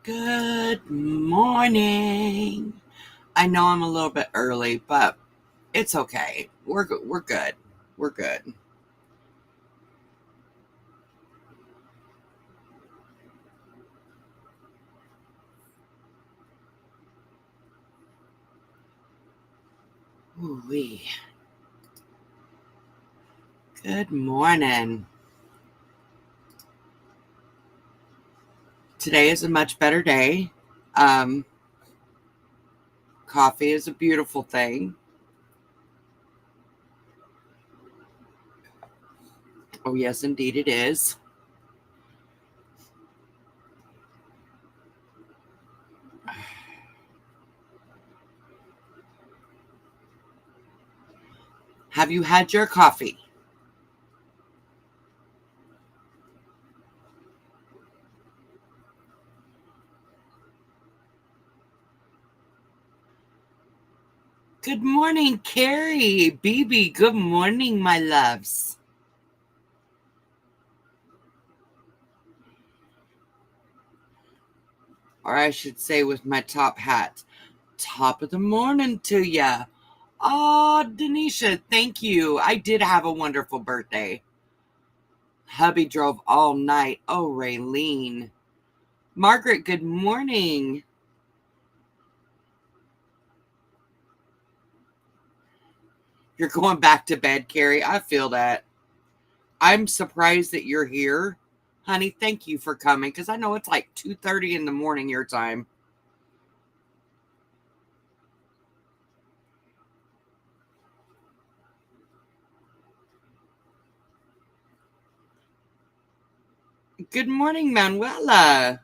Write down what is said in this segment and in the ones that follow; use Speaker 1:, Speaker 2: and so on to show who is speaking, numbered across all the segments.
Speaker 1: Good morning. I know I'm a little bit early, but it's okay. We're good. We're good. We're good. Ooh-wee. Good morning. Today is a much better day. Um, Coffee is a beautiful thing. Oh, yes, indeed it is. Have you had your coffee? Good morning, Carrie. BB, good morning, my loves. Or I should say with my top hat. Top of the morning to ya. Oh, Denisha, thank you. I did have a wonderful birthday. Hubby drove all night. Oh, Raylene. Margaret, good morning. You're going back to bed, Carrie. I feel that. I'm surprised that you're here. Honey, thank you for coming because I know it's like 2:30 in the morning your time. Good morning, Manuela.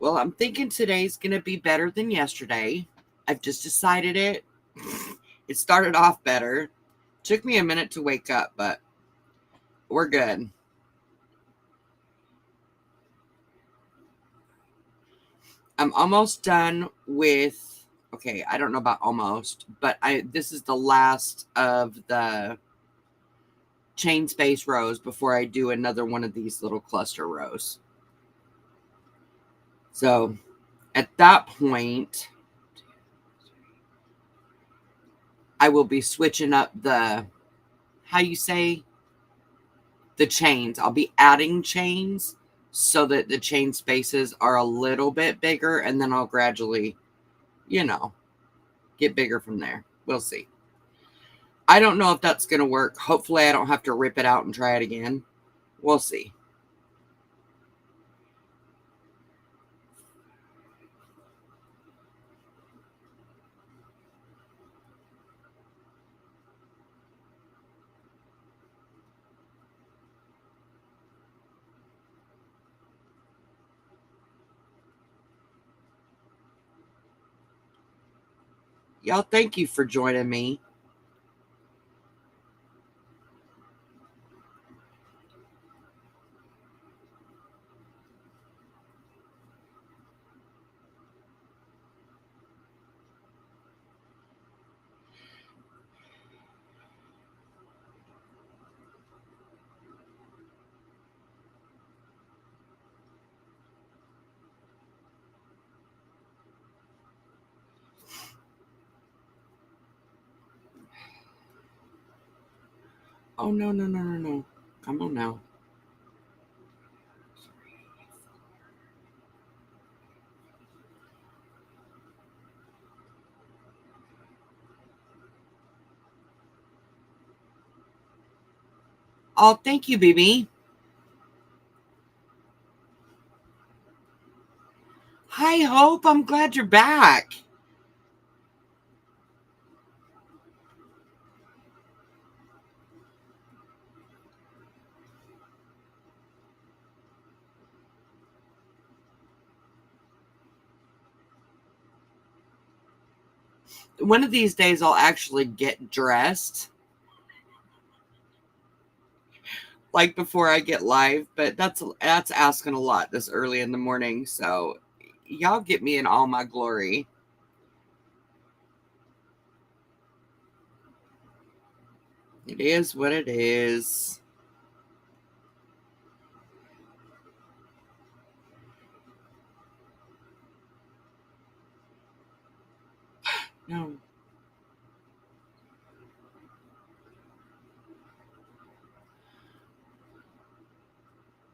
Speaker 1: Well, I'm thinking today's going to be better than yesterday. I've just decided it. It started off better. Took me a minute to wake up, but we're good. I'm almost done with, okay, I don't know about almost, but I this is the last of the chain space rows before I do another one of these little cluster rows. So at that point, I will be switching up the, how you say, the chains. I'll be adding chains so that the chain spaces are a little bit bigger, and then I'll gradually, you know, get bigger from there. We'll see. I don't know if that's going to work. Hopefully, I don't have to rip it out and try it again. We'll see. Y'all, thank you for joining me. Oh, no, no, no, no, no. Come on now. Oh, thank you, BB. Hi, Hope. I'm glad you're back. One of these days, I'll actually get dressed like before I get live, but that's asking a lot this early in the morning. So y'all get me in all my glory. It is what it is. No.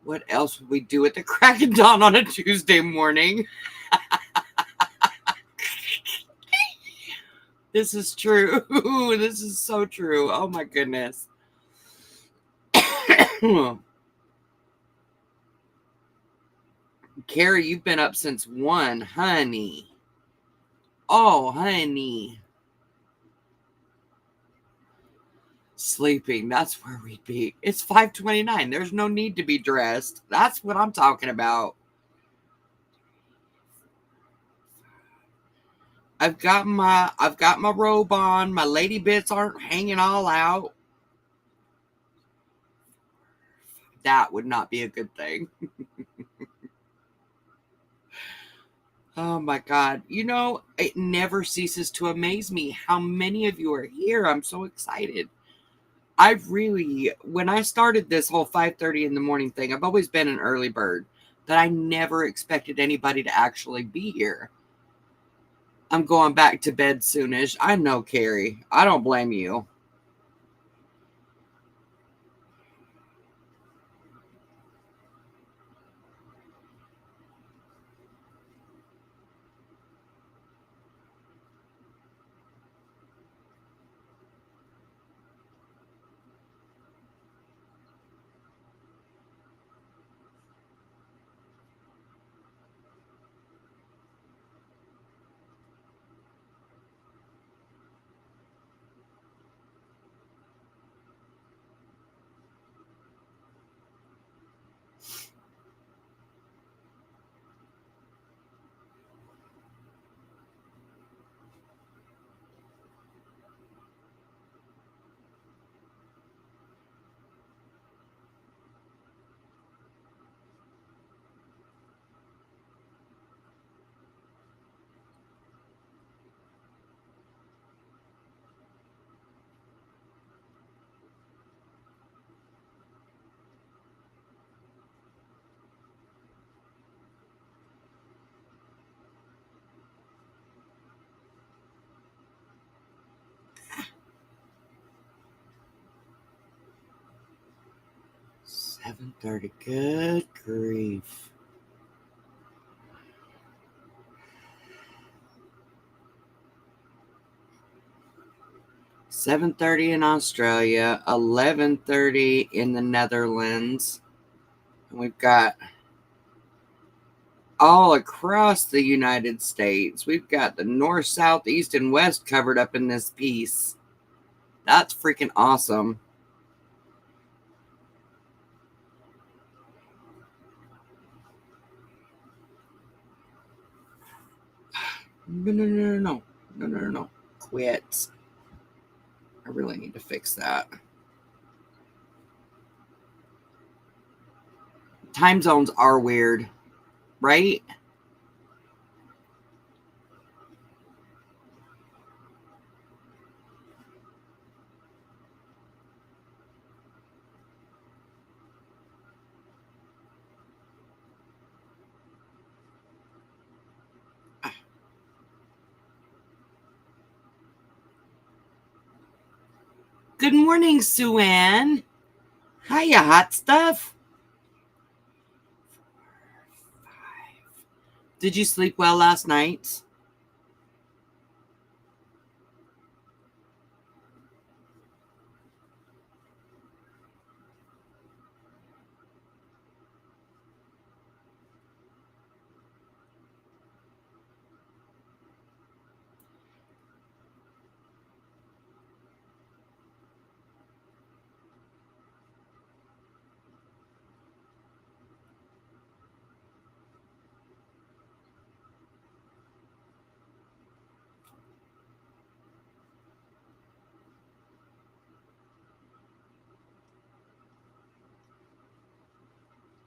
Speaker 1: What else would we do at the crack of dawn on a Tuesday morning? This is true. This is so true. Oh my goodness. Carrie, you've been up since 1, honey. Oh, honey. Sleeping, that's where we'd be. It's 5:29. There's no need to be dressed. That's what I'm talking about. I've got my robe on. My lady bits aren't hanging all out. That would not be a good thing. Oh my God. You know, it never ceases to amaze me how many of you are here. I'm so excited. When I started this whole 5:30 in the morning thing, I've always been an early bird, but I never expected anybody to actually be here. I'm going back to bed soonish. I know, Carrie. I don't blame you. $7:30. Good grief. $7:30 in Australia, 11:30 in the Netherlands. And we've got all across the United States. We've got the north, south, east, and west covered up in this piece. That's freaking awesome. No. Quit. I really need to fix that. Time zones are weird, right? Good morning, Sue Ann. Hiya, hot stuff. Did you sleep well last night?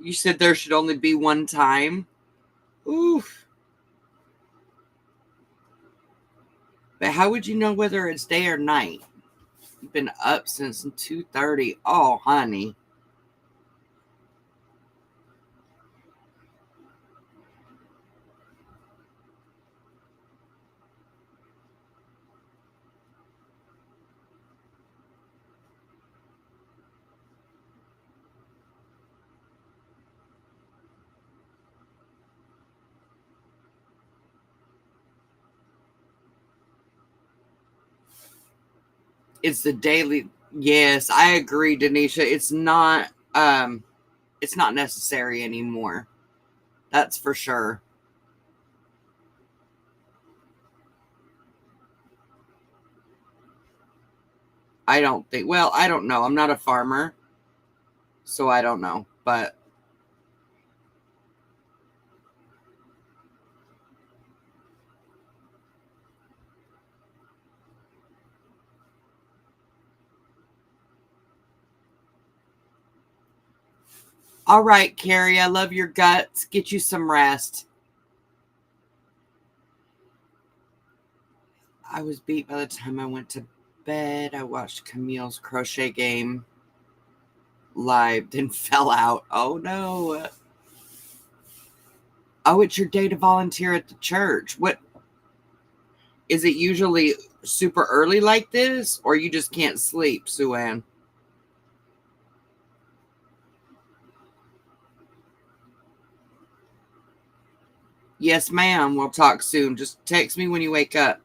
Speaker 1: You said there should only be one time. Oof. But how would you know whether it's day or night? You've been up since 2:30. Oh, honey. It's the daily. Yes, I agree, Denisha. It's not necessary anymore. That's for sure. I don't think, well, I don't know. I'm not a farmer, so I don't know. But all right, Carrie, I love your guts. Get you some rest. I was beat by the time I went to bed. I watched Camille's crochet game live, then fell out. Oh no. Oh, it's your day to volunteer at the church. What is it usually super early like this, or you just can't sleep, Sue Ann? Yes, ma'am. We'll talk soon. Just text me when you wake up.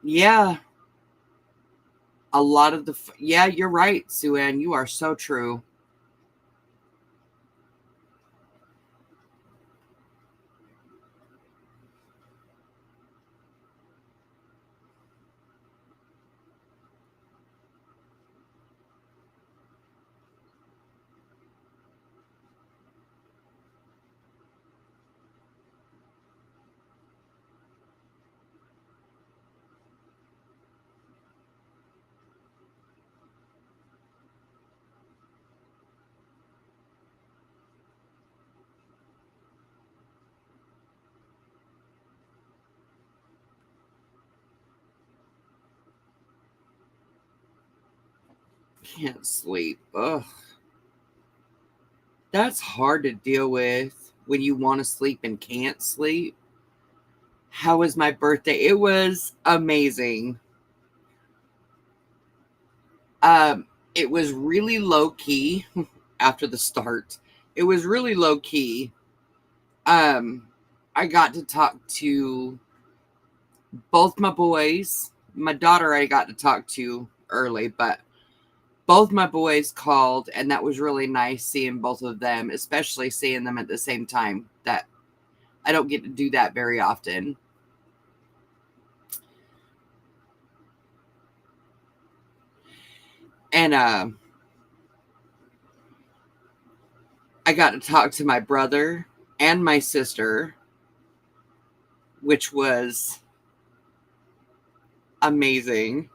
Speaker 1: Yeah, a lot of yeah, you're right, Sue Ann. You are so true. Can't sleep. Ugh. That's hard to deal with when you want to sleep and can't sleep. How was my birthday? It was amazing. Um, it was really low key after the start. It was really low key. Um, I got to talk to both my boys. My daughter I got to talk to early, but both my boys called, and that was really nice seeing both of them, especially seeing them at the same time. That I don't get to do that very often. And I got to talk to my brother and my sister, which was amazing.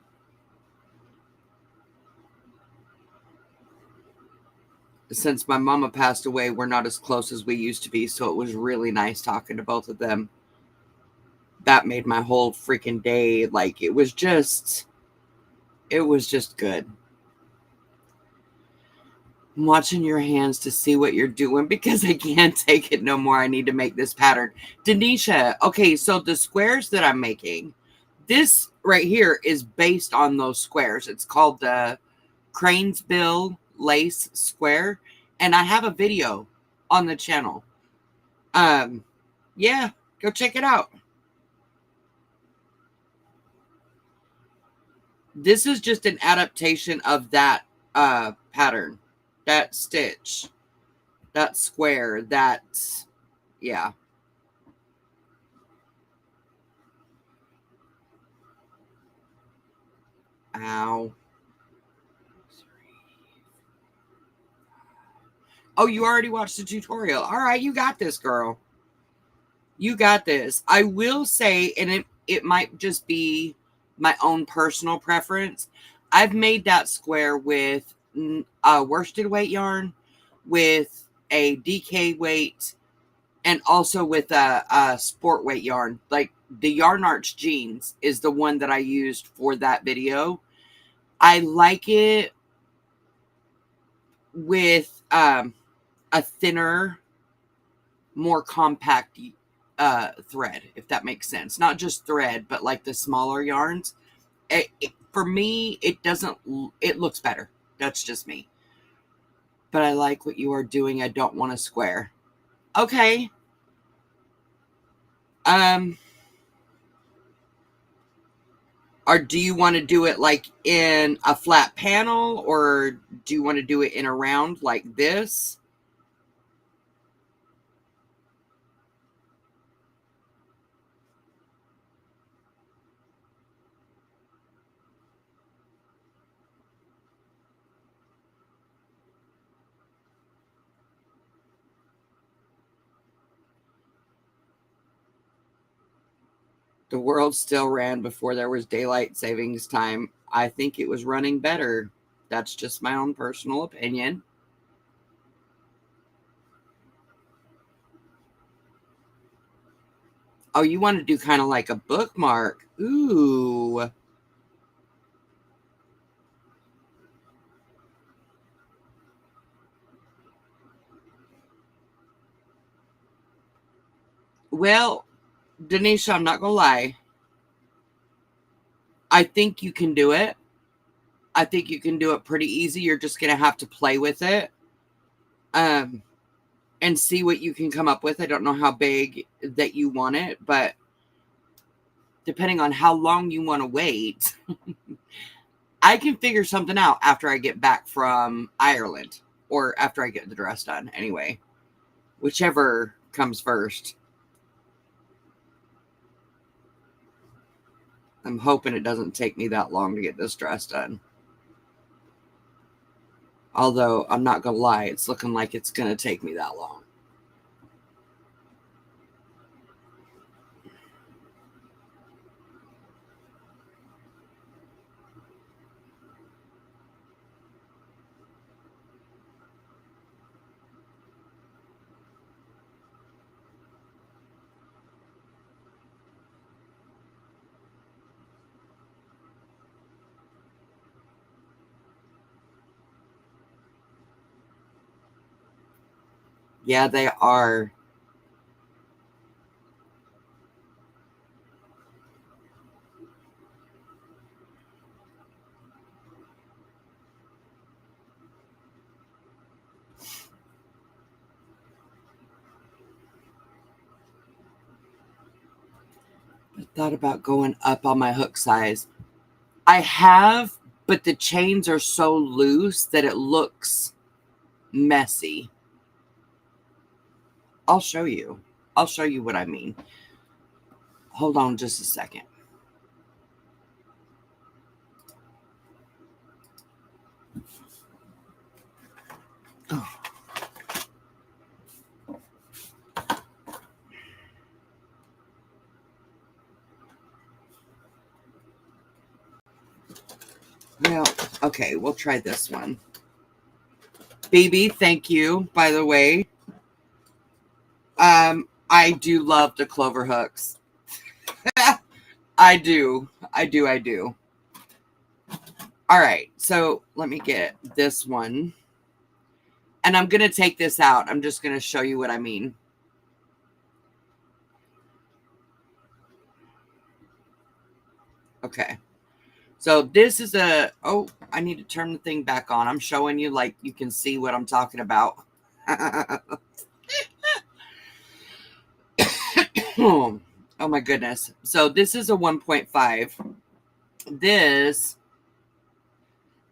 Speaker 1: Since my mama passed away, we're not as close as we used to be, so it was really nice talking to both of them. That made my whole freaking day, like, it was just good. I'm watching your hands to see what you're doing because I can't take it no more. I need to make this pattern. Denisha, okay, so the squares that I'm making, this right here is based on those squares. It's called the Cranesbill lace square, and I have a video on the channel. Yeah, go check it out. This is just an adaptation of that pattern, that stitch, that square, that, yeah. Ow. Oh, you already watched the tutorial. All right, you got this, girl. You got this. I will say, and it might just be my own personal preference. I've made that square with a worsted weight yarn, with a DK weight, and also with a sport weight yarn. Like the Yarn Arch Jeans is the one that I used for that video. I like it with a thinner, more compact thread, if that makes sense. Not just thread, but like the smaller yarns. For me, it looks better. That's just me. But I like what you are doing. I don't want a square. Okay. Or do you want to do it like in a flat panel, or do you want to do it in a round like this? The world still ran before there was daylight savings time. I think it was running better. That's just my own personal opinion. Oh, you want to do kind of like a bookmark. Ooh. Well, Denisha, I'm not going to lie. I think you can do it. I think you can do it pretty easy. You're just going to have to play with it. And see what you can come up with. I don't know how big that you want it, but depending on how long you want to wait, I can figure something out after I get back from Ireland, or after I get the dress done anyway. Whichever comes first. I'm hoping it doesn't take me that long to get this dress done. Although, I'm not going to lie, it's looking like it's going to take me that long. Yeah, they are. I thought about going up on my hook size. I have, but the chains are so loose that it looks messy. I'll show you. I'll show you what I mean. Hold on just a second. Oh. Well, okay, we'll try this one. Baby, thank you, by the way. I do love the clover hooks. I do. All right, so let me get this one. And I'm going to take this out. I'm just going to show you what I mean. Okay. So this is a, oh, I need to turn the thing back on. I'm showing you like you can see what I'm talking about. Oh my goodness. So this is a 1.5. This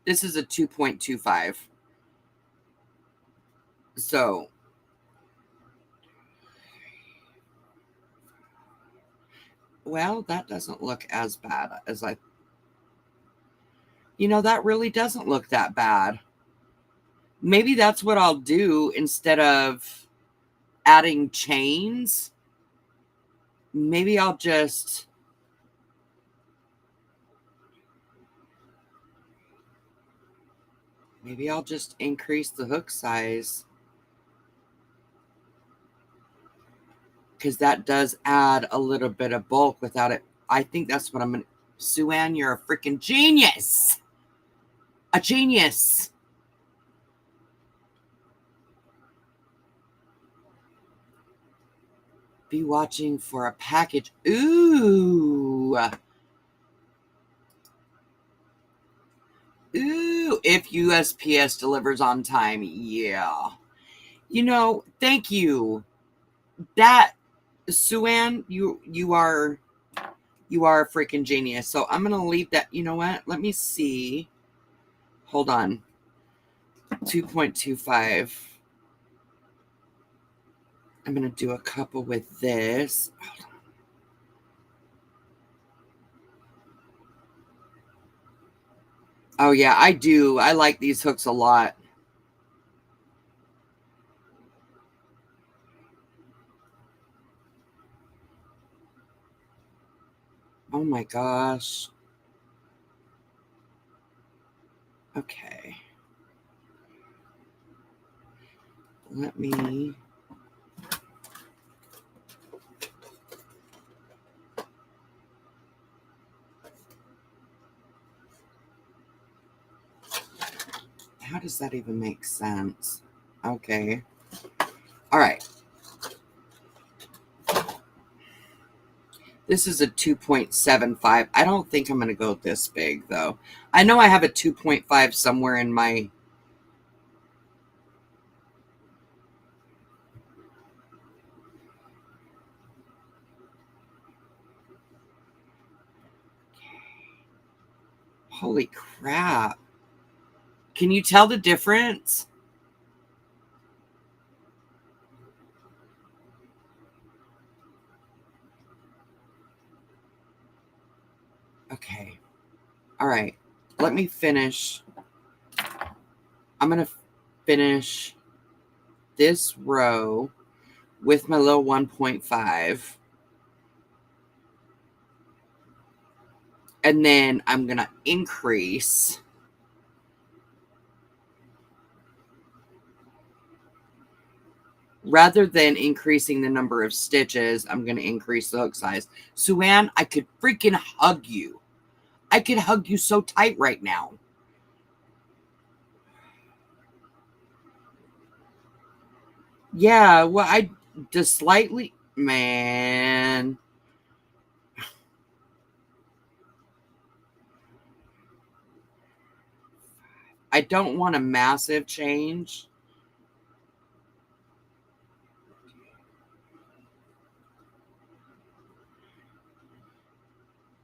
Speaker 1: is a 2.25. So well, that doesn't look as bad as I. That really doesn't look that bad. Maybe that's what I'll do instead of adding chains. Maybe I'll just increase the hook size, because that does add a little bit of bulk without it. I think that's what I'm going to. Sue-Ann, you're a freaking genius. A genius. Be watching for a package. Ooh. Ooh. If USPS delivers on time. Yeah. Thank you. That, Sue-Ann, you are a freaking genius. So I'm going to leave that. You know what? Let me see. Hold on. 2.25. I'm going to do a couple with this. Oh, yeah, I do. I like these hooks a lot. Oh, my gosh. Okay. Let me... How does that even make sense? Okay. All right. This is a 2.75. I don't think I'm going to go this big, though. I know I have a 2.5 somewhere in my... Holy crap. Can you tell the difference? Okay. All right. Let me finish. I'm going to finish this row with my little 1.5. And then I'm going to increase. Rather than increasing the number of stitches, I'm going to increase the hook size. Sue-Ann, I could freaking hug you. I could hug you so tight right now. Yeah, well, I just slightly... Man... I don't want a massive change.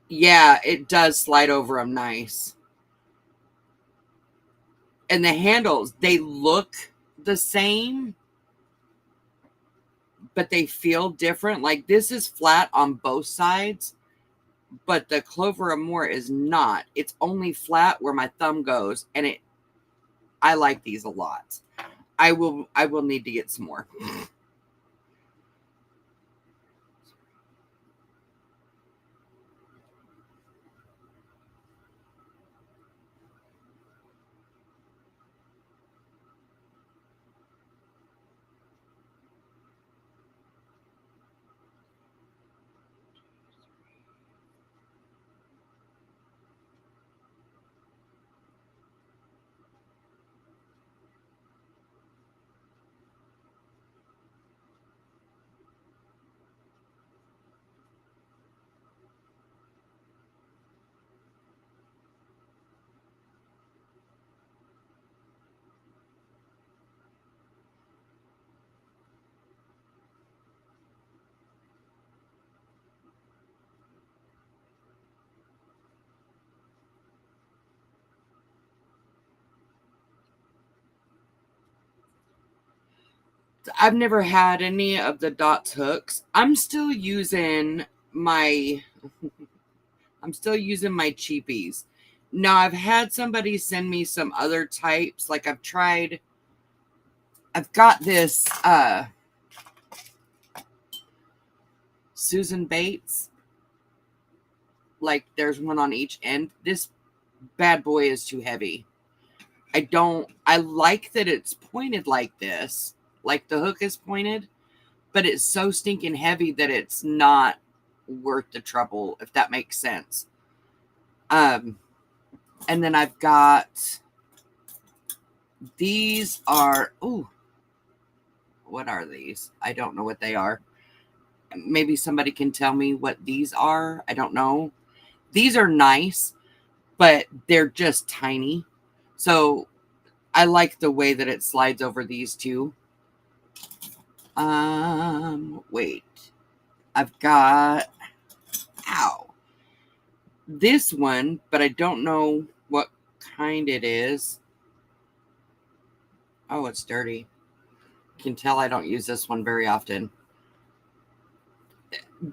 Speaker 1: Yeah, it does slide over them nice. And the handles, they look the same, but they feel different. Like this is flat on both sides, but the Clover Amour is not. It's only flat where my thumb goes, and I like these a lot. I will need to get some more. I've never had any of the Dots hooks. I'm still using my cheapies. Now I've had somebody send me some other types. Like I've got this Susan Bates. Like there's one on each end. This bad boy is too heavy. I like that it's pointed like this. Like the hook is pointed, but it's so stinking heavy that it's not worth the trouble, if that makes sense. And then I've got these are, ooh, what are these? I don't know what they are. Maybe somebody can tell me what these are. I don't know. These are nice, but they're just tiny. So I like the way that it slides over these two. Wait. I've got, ow, this one, but I don't know what kind it is. Oh, it's dirty. You can tell I don't use this one very often.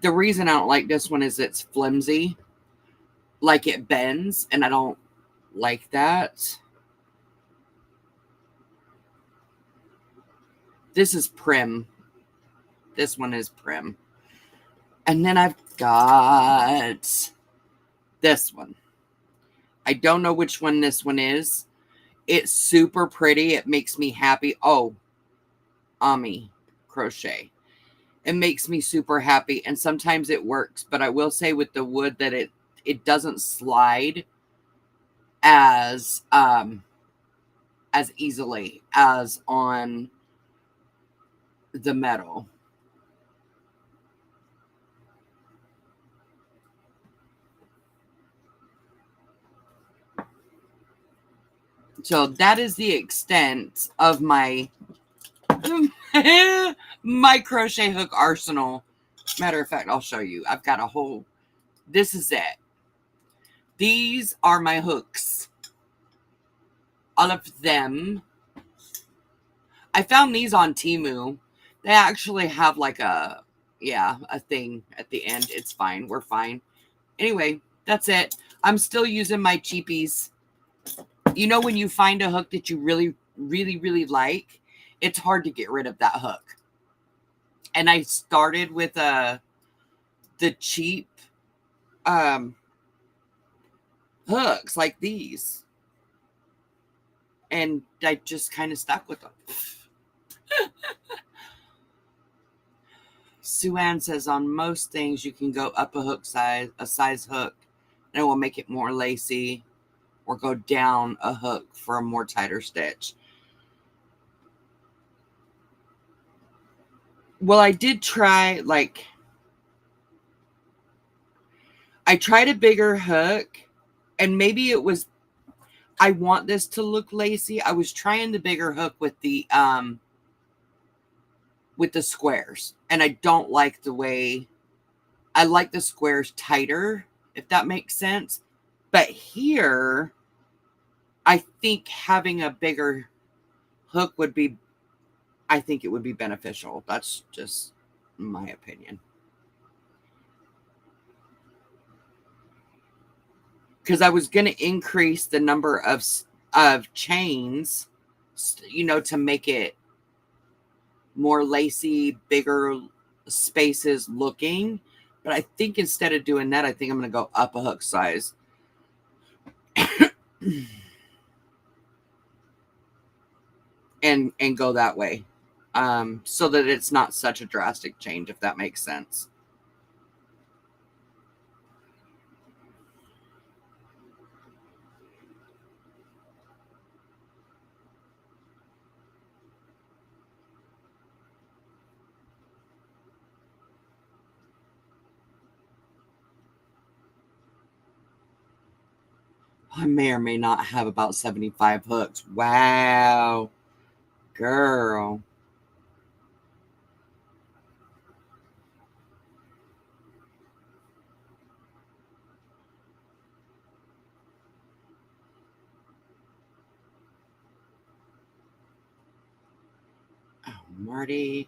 Speaker 1: The reason I don't like this one is it's flimsy. Like it bends, and I don't like that. This is Prim. This one is Prim. And then I've got this one. I don't know which one this one is. It's super pretty. It makes me happy. Oh, Ami crochet. It makes me super happy, and sometimes it works. But I will say with the wood that it doesn't slide as easily as on the metal. So that is the extent of my my crochet hook arsenal. Matter of fact, I'll show you. I've got a whole, this is it. These are my hooks. All of them. I found these on Temu. They actually have like a thing at the end. It's fine. We're fine. Anyway, that's it. I'm still using my cheapies. You know, when you find a hook that you really, really, really like, it's hard to get rid of that hook. And I started with the cheap hooks like these. And I just kind of stuck with them. Sue Ann says on most things you can go up a size hook, and it will make it more lacy, or go down a hook for a more tighter stitch. Well, I did try, like, I tried a bigger hook, and maybe it was, I want this to look lacy. I was trying the bigger hook with the squares, and I don't like the way, I like the squares tighter, if that makes sense. But here, I think having a bigger hook would be, I think it would be beneficial. That's just my opinion. Because I was going to increase the number of chains, you know, to make it more lacy, bigger spaces looking. But I think instead of doing that, I think I'm going to go up a hook size. and go that way. So that it's not such a drastic change, if that makes sense. I may or may not have about 75 hooks. Wow. Girl. Marty.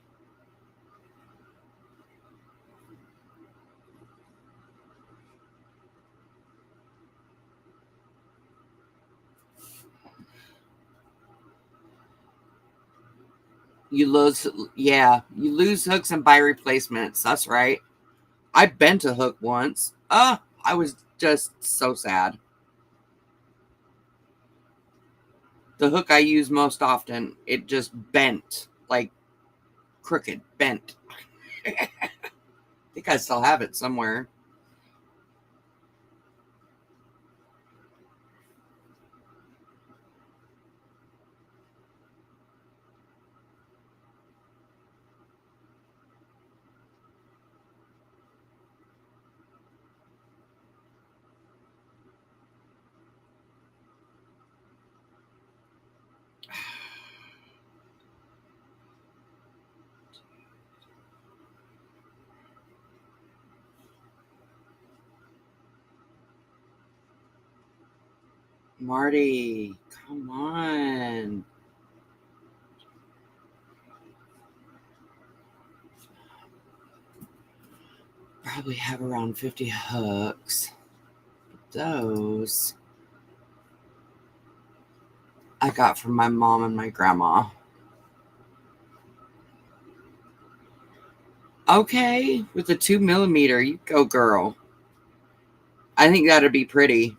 Speaker 1: You lose, yeah, you lose hooks and buy replacements. That's right. I've been to Hook once. I was just so sad. The hook I use most often, it just bent, like crooked, bent. I think I still have it somewhere. Marty, come on. Probably have around 50 hooks. Those I got from my mom and my grandma. Okay, with a 2mm, you go, girl. I think that'd be pretty.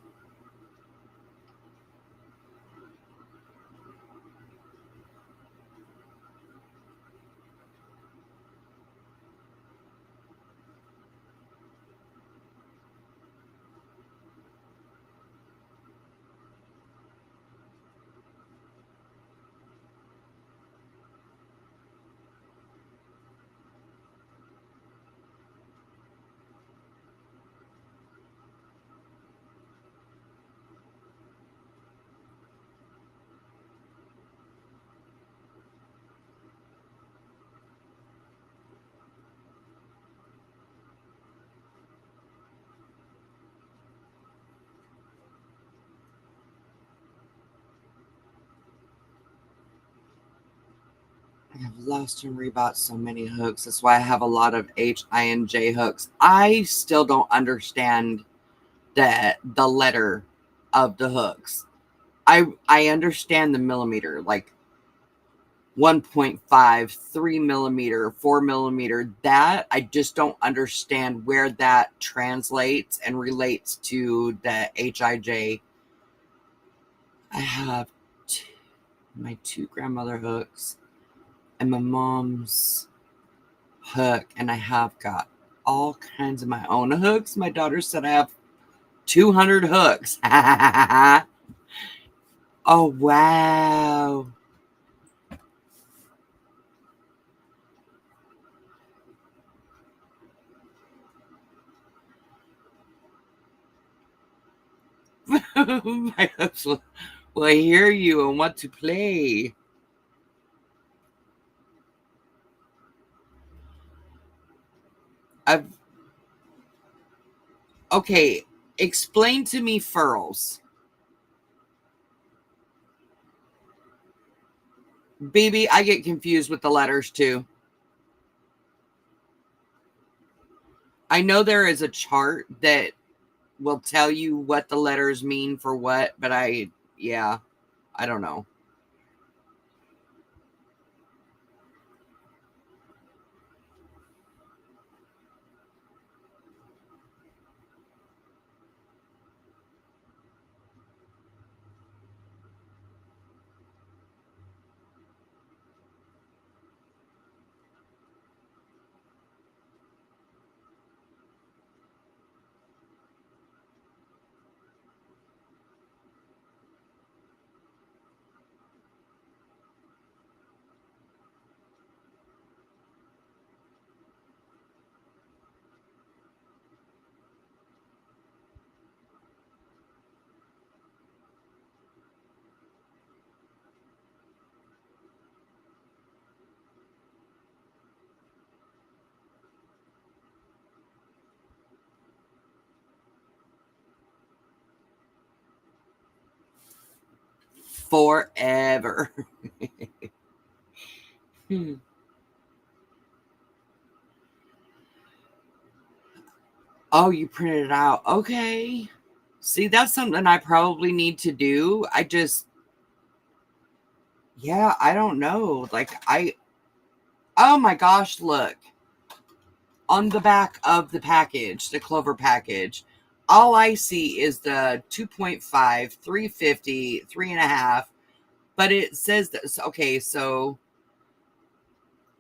Speaker 1: I've lost and rebought so many hooks. That's why I have a lot of H-I-N-J hooks. I still don't understand the letter of the hooks. I understand the millimeter, like 1.5, 3mm, 4mm. That I just don't understand where that translates and relates to the HIJ. I have my two grandmother hooks and my mom's hook, and I have got all kinds of my own hooks. My daughter said I have 200 hooks. Oh, wow. My hooks will hear you and want to play. I've Okay, explain to me furls. Baby, I get confused with the letters too. I know there is a chart that will tell you what the letters mean for what, but yeah, I don't know. Forever. Oh, you printed it out. Okay. See, that's something I probably need to do. Yeah, I don't know. Oh my gosh, look. On the back of the package, the Clover package, all I see is the 2.5, 350, 3.5, but it says that, okay, so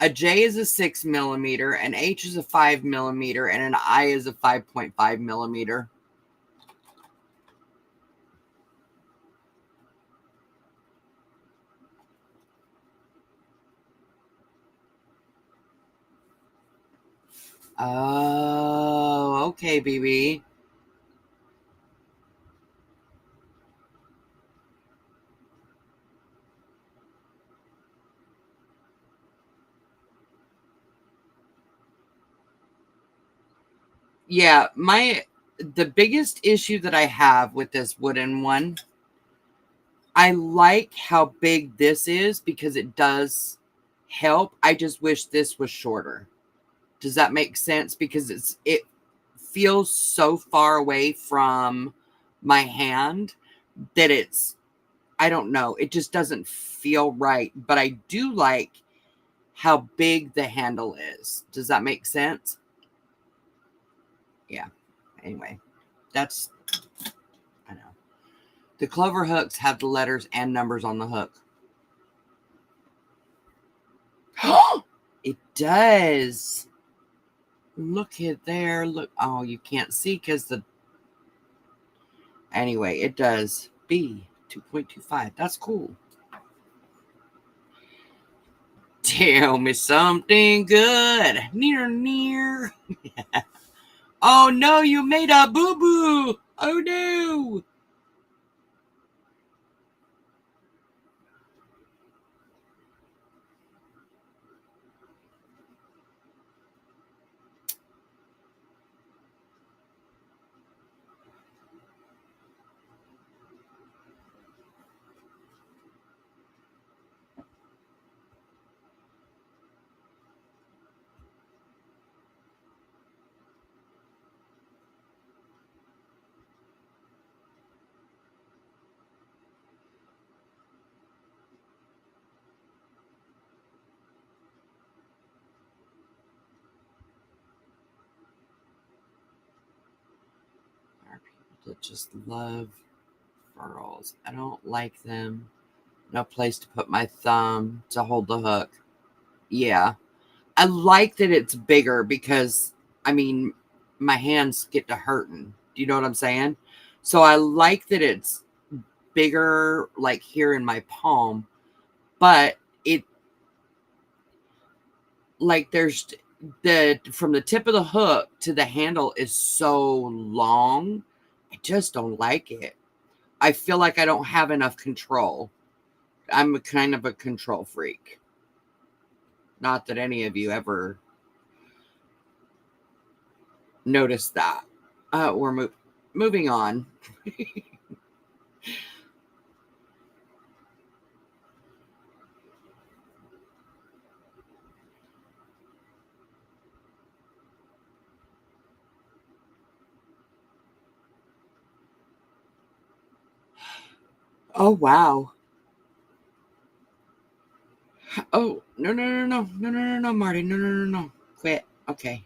Speaker 1: a J is a 6 millimeter, an H is a 5 millimeter, and an I is a 5.5 millimeter. Oh, okay, BB. Yeah, the biggest issue that I have with this wooden one, I like how big this is because it does help. I just wish this was shorter. Does that make sense? Because it feels so far away from my hand that I don't know, it just doesn't feel right. But I do like how big the handle is. Does that make sense? Yeah. Anyway, that's, I know. The Clover hooks have the letters and numbers on the hook. It does. Look at there. Look. Oh, you can't see because anyway, it does. B 2.25. That's cool. Tell me something good. Near. Oh no, you made a boo boo. Oh no. There are people that just love furls. I don't like them. No place to put my thumb to hold the hook. Yeah. I like that it's bigger because, I mean, my hands get to hurting. Do you know what I'm saying? So I like that it's bigger, like here in my palm, but it, like, there's from the tip of the hook to the handle is so long. I just don't like it. I feel like I don't have enough control. I'm kind of a control freak. Not that any of you ever noticed that. We're moving on. Oh wow. Oh no, Marty, no. Quit. Okay.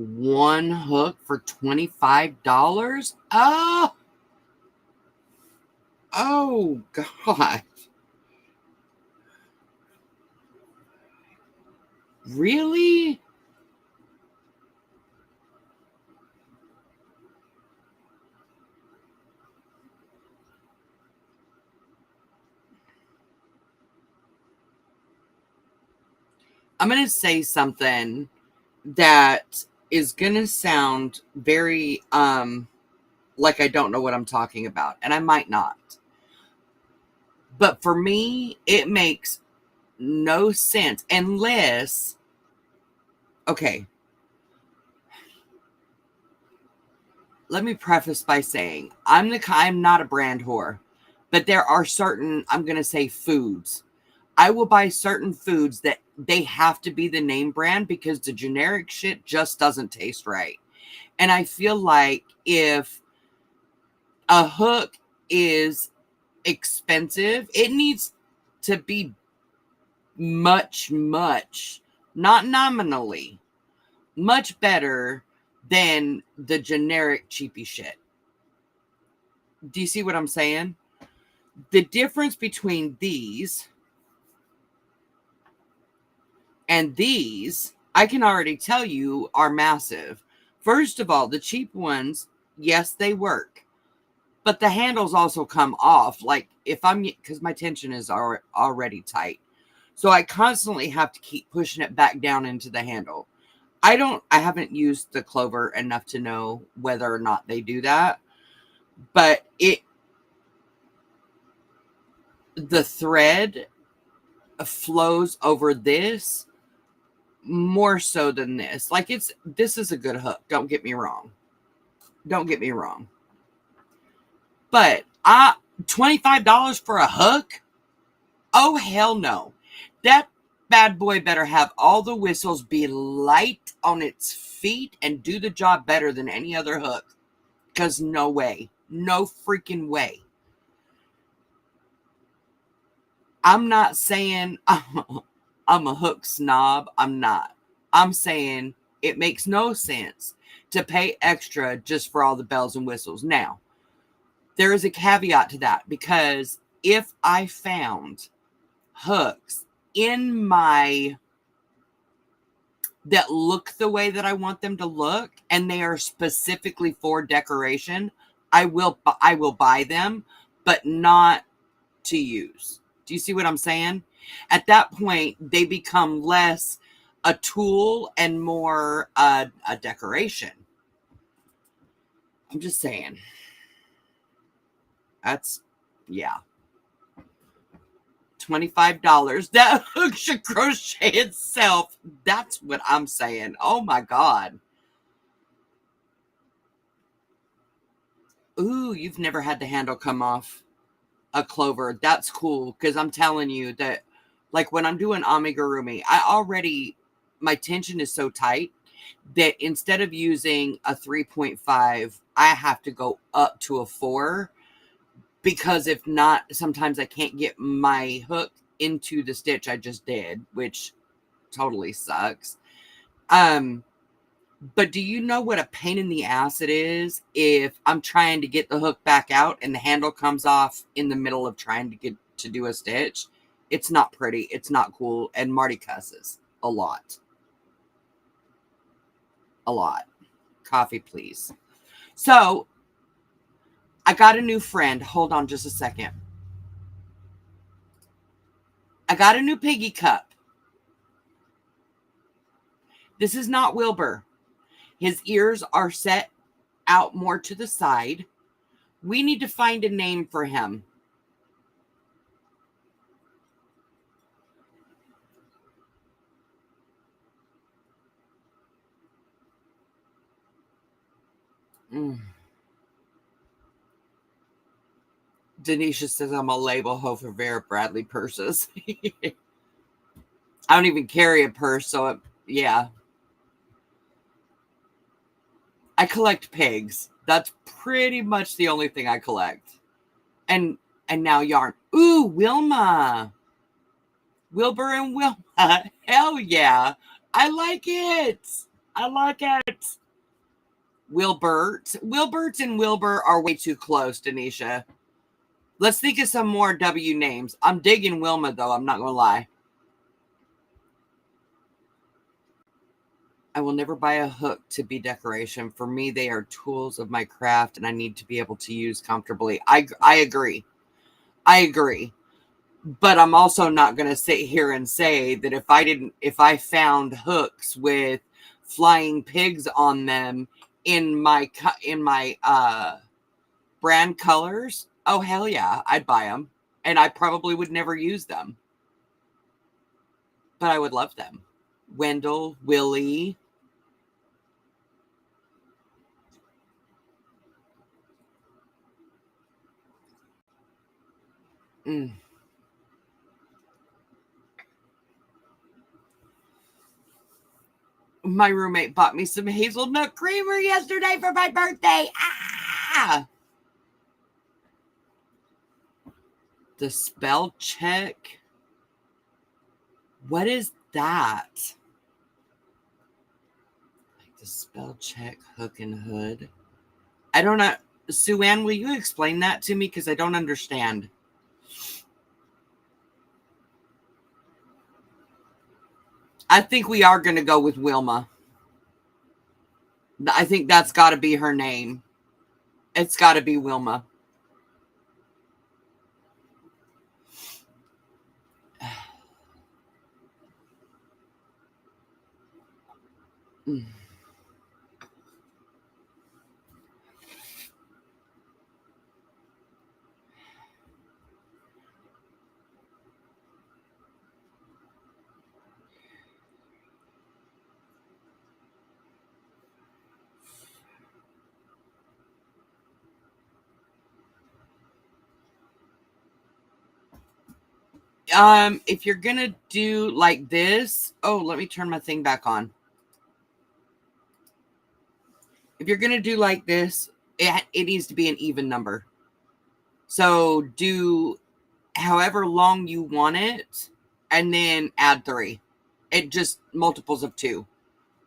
Speaker 1: one hook for $25? Oh God. Really? I'm going to say something that is going to sound very like I don't know what I'm talking about, and I might not. But for me, it makes no sense unless, okay, let me preface by saying I'm not a brand whore, but there are certain, I'm going to say, foods. I will buy certain foods that they have to be the name brand because the generic shit just doesn't taste right. And I feel like if a hook is expensive, it needs to be much, not nominally, much better than the generic cheapy shit. Do you see what I'm saying? The difference between these and these, I can already tell you, are massive. First of all, the cheap ones, yes, they work. But the handles also come off. Like if I'm, because my tension is already tight. So I constantly have to keep pushing it back down into the handle. I haven't used the Clover enough to know whether or not they do that. But the thread flows over this more so than this. Like this is a good hook. Don't get me wrong. But $25 for a hook? Oh, hell no. That bad boy better have all the whistles, be light on its feet, and do the job better than any other hook. Because no way. No freaking way. I'm not saying I'm a hook snob. I'm not. I'm saying it makes no sense to pay extra just for all the bells and whistles. Now, there is a caveat to that because if I found hooks in my that look the way that I want them to look and they are specifically for decoration, I will buy them, but not to use. Do you see what I'm saying? At that point, they become less a tool and more a decoration. I'm just saying. That's, yeah. $25. That hook should crochet itself. That's what I'm saying. Oh my God. Ooh, you've never had the handle come off a Clover. That's cool. Because I'm telling you that, like when I'm doing amigurumi, my tension is so tight that instead of using a 3.5, I have to go up to a 4. Because if not, sometimes I can't get my hook into the stitch I just did, which totally sucks. But do you know what a pain in the ass it is if I'm trying to get the hook back out and the handle comes off in the middle of trying to get to do a stitch? It's not pretty. It's not cool. And Marty cusses a lot. A lot. Coffee, please. So I got a new friend. Hold on just a second. I got a new piggy cup. This is not Wilbur. His ears are set out more to the side. We need to find a name for him. Denisha says I'm a label hoe for Vera Bradley purses. I don't even carry a purse, so yeah. I collect pigs. That's pretty much the only thing I collect. And now yarn. Ooh, Wilma. Wilbur and Wilma. Hell yeah. I like it. I like it. Wilbert. Wilbert and Wilbur are way too close, Denisha. Let's think of some more W names. I'm digging Wilma, though. I'm not going to lie. I will never buy a hook to be decoration. For me, they are tools of my craft, and I need to be able to use comfortably. I agree. I agree. But I'm also not going to sit here and say that if I found hooks with flying pigs on them in my brand colors, oh hell yeah, I'd buy them, and I probably would never use them, but I would love them. Wendell, Willie. Mm. My roommate bought me some hazelnut creamer yesterday for my birthday. Ah! The spell check. What is that? Like the spell check hook and hood. I don't know. Sue Ann, will you explain that to me? Because I don't understand. I think we are going to go with Wilma. I think that's got to be her name. It's got to be Wilma. If you're going to do like this, oh, let me turn my thing back on. If you're going to do like this, it needs to be an even number. So do however long you want it and then add 3. It just multiples of 2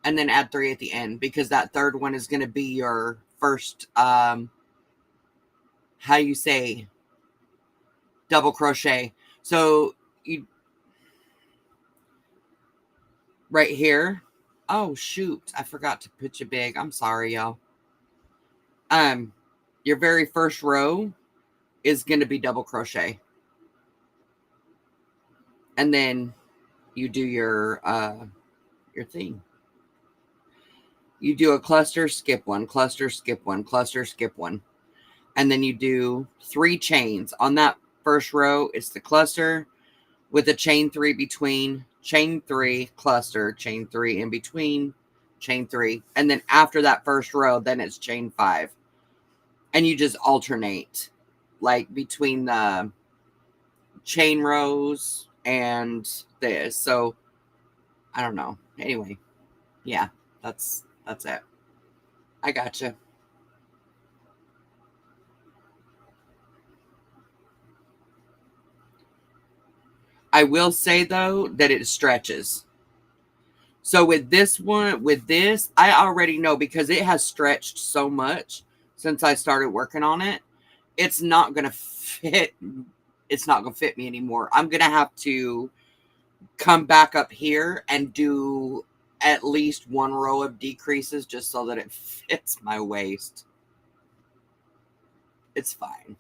Speaker 1: and then add 3 at the end, because that third one is going to be your first, how you say, double crochet. So you, right here. Oh, shoot. I forgot to put you big. I'm sorry, y'all. Your very first row is going to be double crochet. And then you do your thing. You do a cluster, skip 1, cluster, skip 1, cluster, skip 1. And then you do 3 chains. On that first row, it's the cluster with a chain 3 between, chain 3, cluster, chain 3 in between, chain 3. And then after that first row, then it's chain 5. And you just alternate like between the chain rows and this. So I don't know. Anyway, yeah, that's it. I gotcha. I will say though that it stretches. So with this one, with this, I already know, because it has stretched so much since I started working on it. It's not gonna fit. It's not gonna fit me anymore. I'm gonna have to come back up here and do at least 1 row of decreases just so that it fits my waist. It's fine.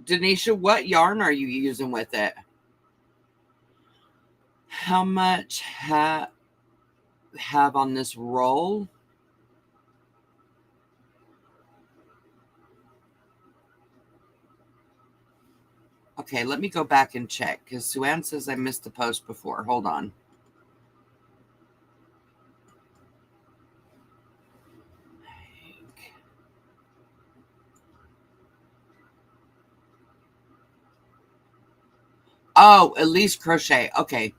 Speaker 1: Denisha, what yarn are you using with it? How much have on this roll? Okay, let me go back and check, because Sue Ann says I missed the post before. Hold on. Oh, Elise Crochet. Okay.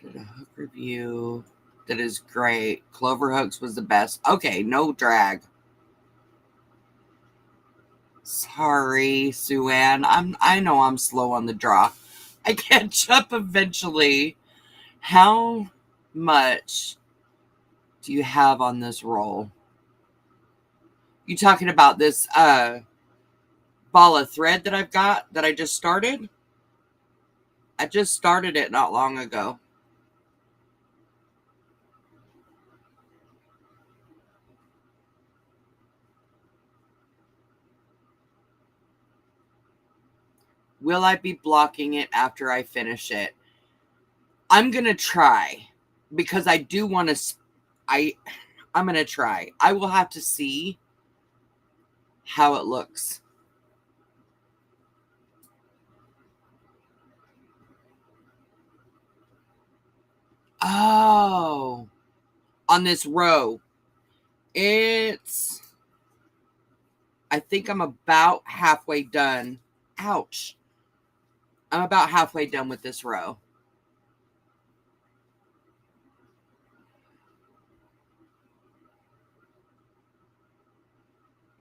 Speaker 1: Did a hook review that is great. Clover hooks was the best. Okay, no drag. Sorry, Sue Ann. I know I'm slow on the draw. I catch up eventually. How much do you have on this roll? You talking about this ball of thread that I've got that I just started? I just started it not long ago. Will I be blocking it after I finish it? I'm going to try because I do want to. I'm going to try. I will have to see how it looks. Oh, on this row. I think I'm about halfway done. Ouch. I'm about halfway done with this row.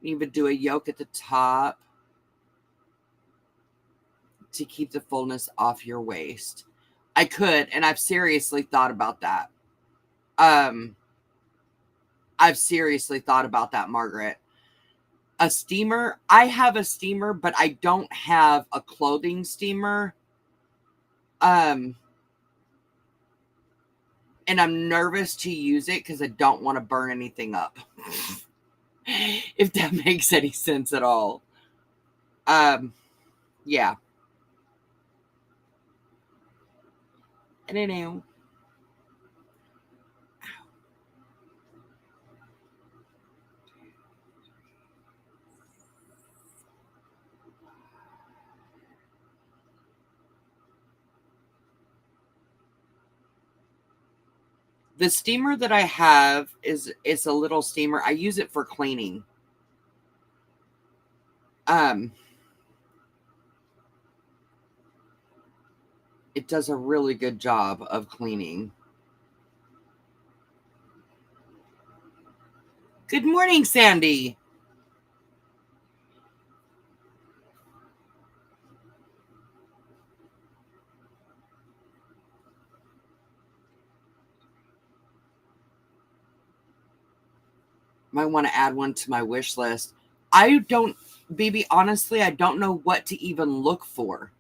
Speaker 1: Even do a yoke at the top to keep the fullness off your waist. I could, and I've seriously thought about that. I've seriously thought about that, Margaret. A steamer. I have a steamer, but I don't have a clothing steamer. And I'm nervous to use it because I don't want to burn anything up. If that makes any sense at all. Yeah. I don't know. The steamer that I have is a little steamer. I use it for cleaning. It does a really good job of cleaning. Good morning, Sandy. Might want to add one to my wish list. I don't, baby, honestly, I don't know what to even look for.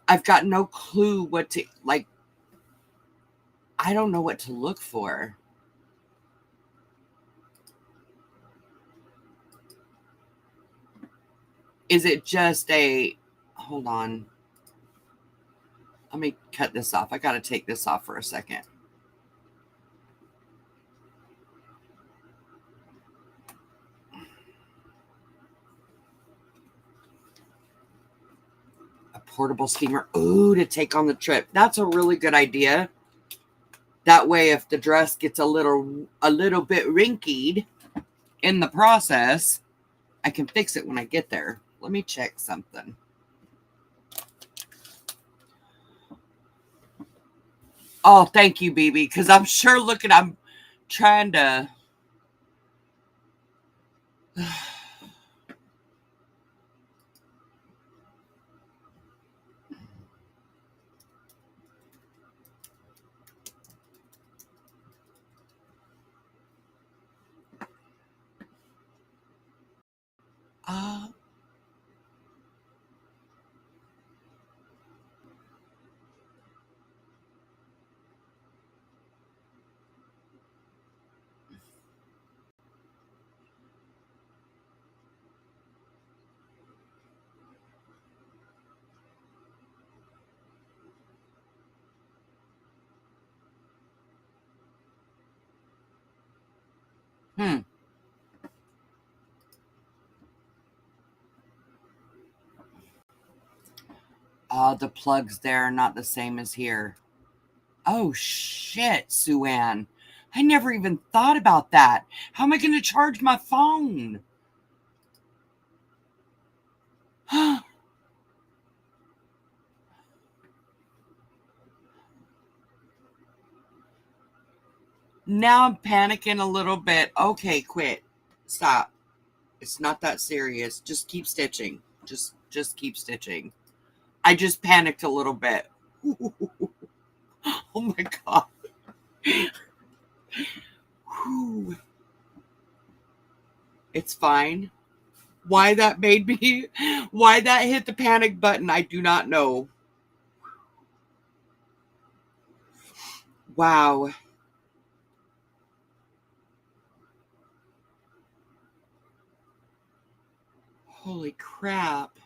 Speaker 1: I've got no clue what to, like, I don't know what to look for. Is it just a, hold on. Let me cut this off. I got to take this off for a second. A portable steamer. Ooh, to take on the trip. That's a really good idea. That way, if the dress gets a little bit wrinkled in the process, I can fix it when I get there. Let me check something. Oh, thank you, BB, because I'm sure looking, I'm trying to. The plugs there are not the same as here. Oh, shit, Sue Ann. I never even thought about that. How am I going to charge my phone? Now I'm panicking a little bit. Okay, quit. Stop. It's not that serious. Just keep stitching. Just keep stitching. I just panicked a little bit. Oh my God. It's fine. Why that hit the panic button, I do not know. Wow. Holy crap.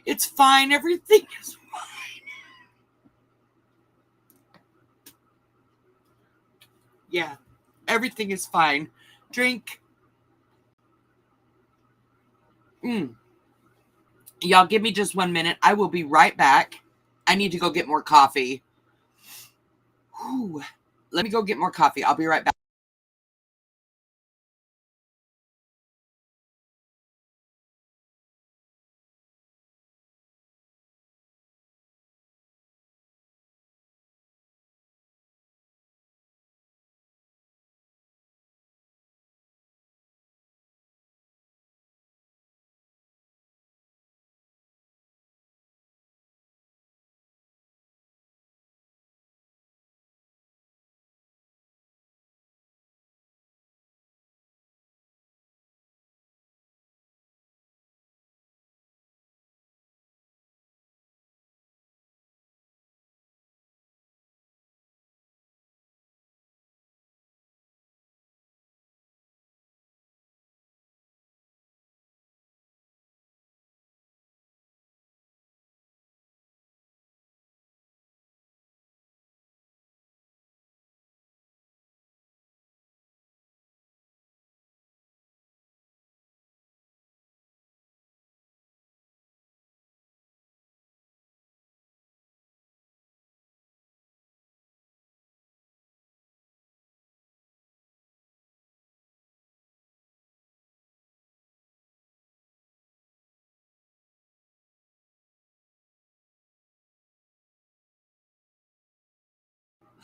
Speaker 1: It's fine. Everything is fine. Yeah. Everything is fine. Drink. Y'all give me just 1 minute. I will be right back. I need to go get more coffee. Whew. Let me go get more coffee. I'll be right back.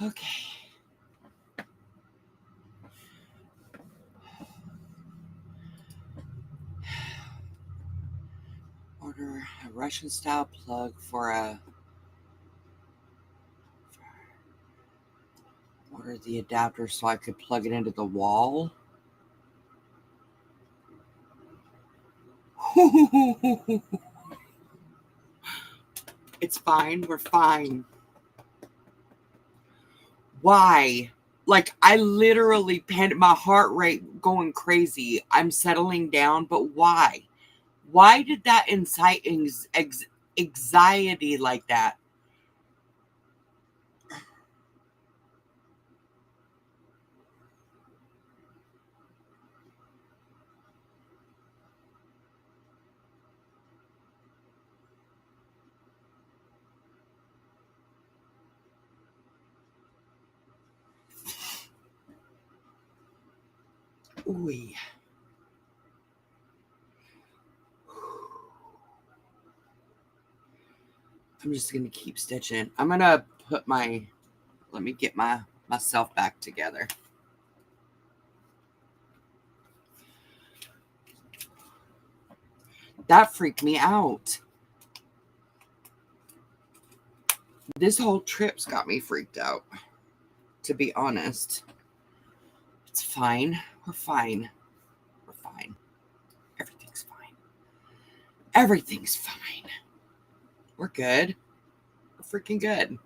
Speaker 1: Okay. Order a Russian style plug for a. Order the adapter so I could plug it into the wall. It's fine. We're fine. Why? Like, I literally panicked, my heart rate going crazy. I'm settling down, but why? Why did that incite anxiety like that? Ooh. I'm just going to keep stitching. I'm going to put my, let me get myself back together. That freaked me out. This whole trip's got me freaked out, to be honest. It's fine. We're fine. We're fine. Everything's fine. Everything's fine. We're good. We're freaking good.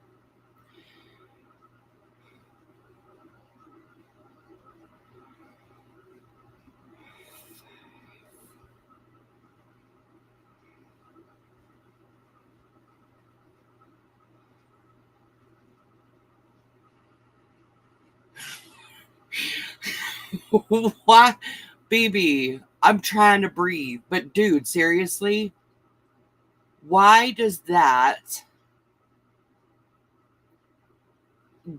Speaker 1: What? BB, I'm trying to breathe. But dude, seriously? Why does that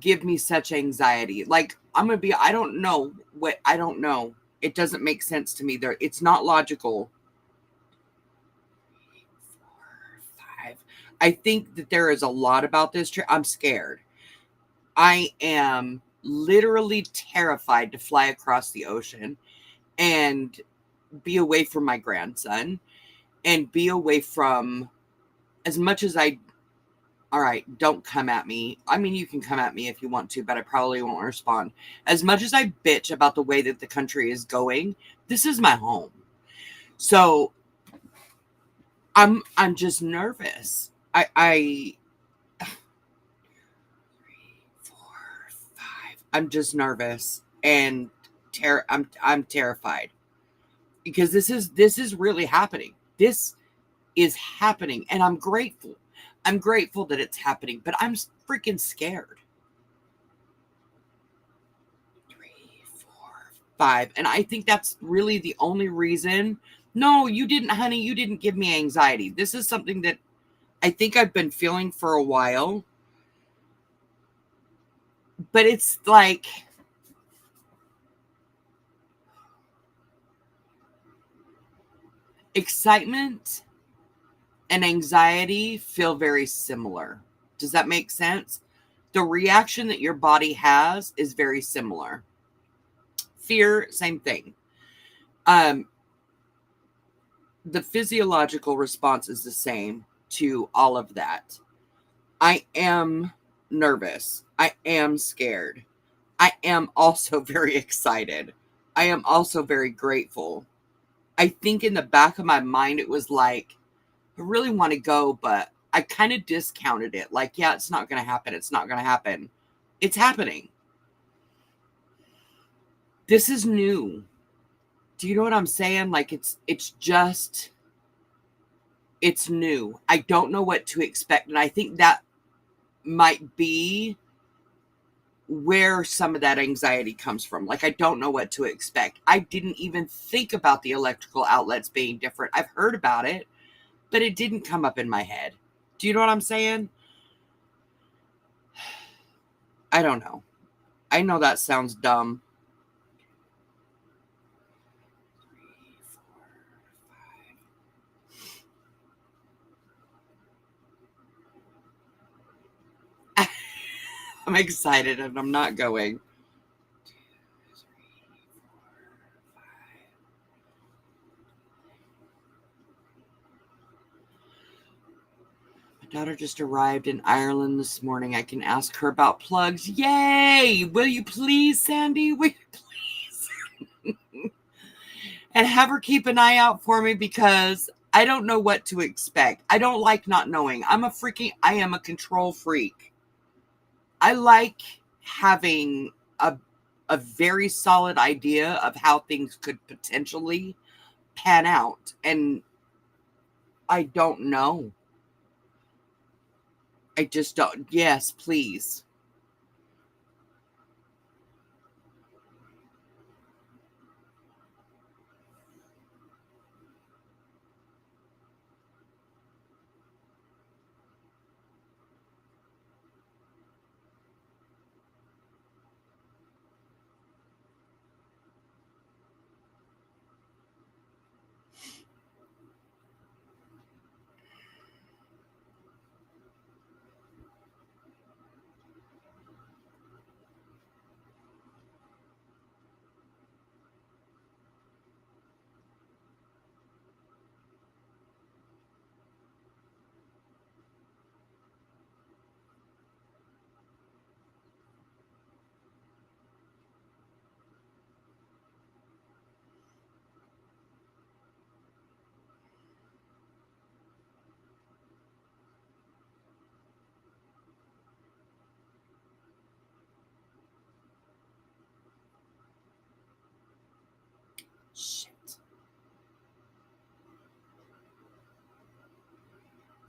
Speaker 1: give me such anxiety. Like, I don't know. It doesn't make sense to me. It's not logical. 5. I think that there is a lot about this trip. I'm scared. I am literally terrified to fly across the ocean and be away from my grandson and be away from, as much as all right, don't come at me. I mean, you can come at me if you want to, but I probably won't respond. As much as I bitch about the way that the country is going, this is my home. So I'm just nervous. 3, 4, 5. I'm just nervous and I'm terrified because this is really happening. This is happening, and I'm grateful. I'm grateful that it's happening, but I'm freaking scared. 3, 4, 5. And I think that's really the only reason. No, you didn't, honey. You didn't give me anxiety. This is something that I think I've been feeling for a while. But it's like, excitement and anxiety feel very similar. Does that make sense? The reaction that your body has is very similar. Fear, same thing. The physiological response is the same to all of that. I am nervous. I am scared. I am also very excited. I am also very grateful. I think in the back of my mind, it was like, I really want to go, but I kind of discounted it. Like, yeah, it's not going to happen. It's not going to happen. It's happening. This is new. Do you know what I'm saying? Like, it's new. I don't know what to expect. And I think that might be where some of that anxiety comes from. Like, I don't know what to expect. I didn't even think about the electrical outlets being different. I've heard about it, but it didn't come up in my head. Do you know what I'm saying? I don't know. I know that sounds dumb. 3, 4, 5. I'm excited and I'm not going. 2, 3, 4, 5. My daughter just arrived in Ireland this morning. I can ask her about plugs. Yay! Will you please, Sandy? Will you please? And have her keep an eye out for me because I don't know what to expect. I don't like not knowing. I am a control freak. I like having a very solid idea of how things could potentially pan out. And I don't know. I just don't. Yes, please. Shit.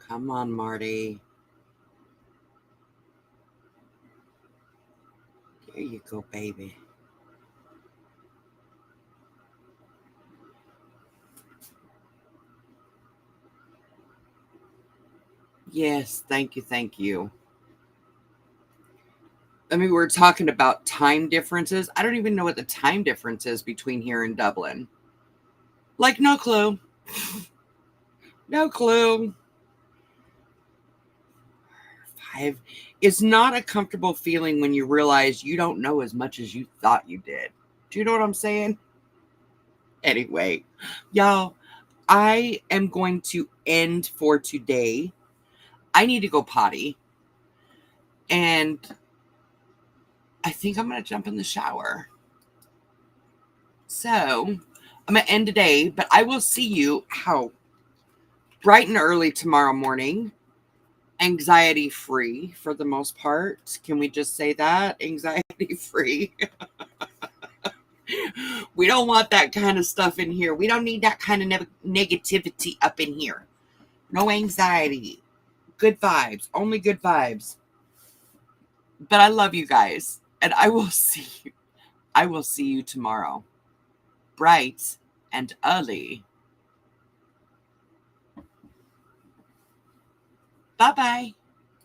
Speaker 1: Come on, Marty. There you go, baby. Yes, thank you, thank you. I mean, we're talking about time differences. I don't even know what the time difference is between here and Dublin. Like, no clue. No clue. 5. It's not a comfortable feeling when you realize you don't know as much as you thought you did. Do you know what I'm saying? Anyway, y'all, I am going to end for today. I need to go potty. And I think I'm going to jump in the shower. So I'm going to end today, but I will see you bright and early tomorrow morning. Anxiety free for the most part. Can we just say that? Anxiety free. We don't want that kind of stuff in here. We don't need that kind of negativity up in here. No anxiety. Good vibes. Only good vibes. But I love you guys. And I will see you. I will see you tomorrow. Bright and early. Bye-bye.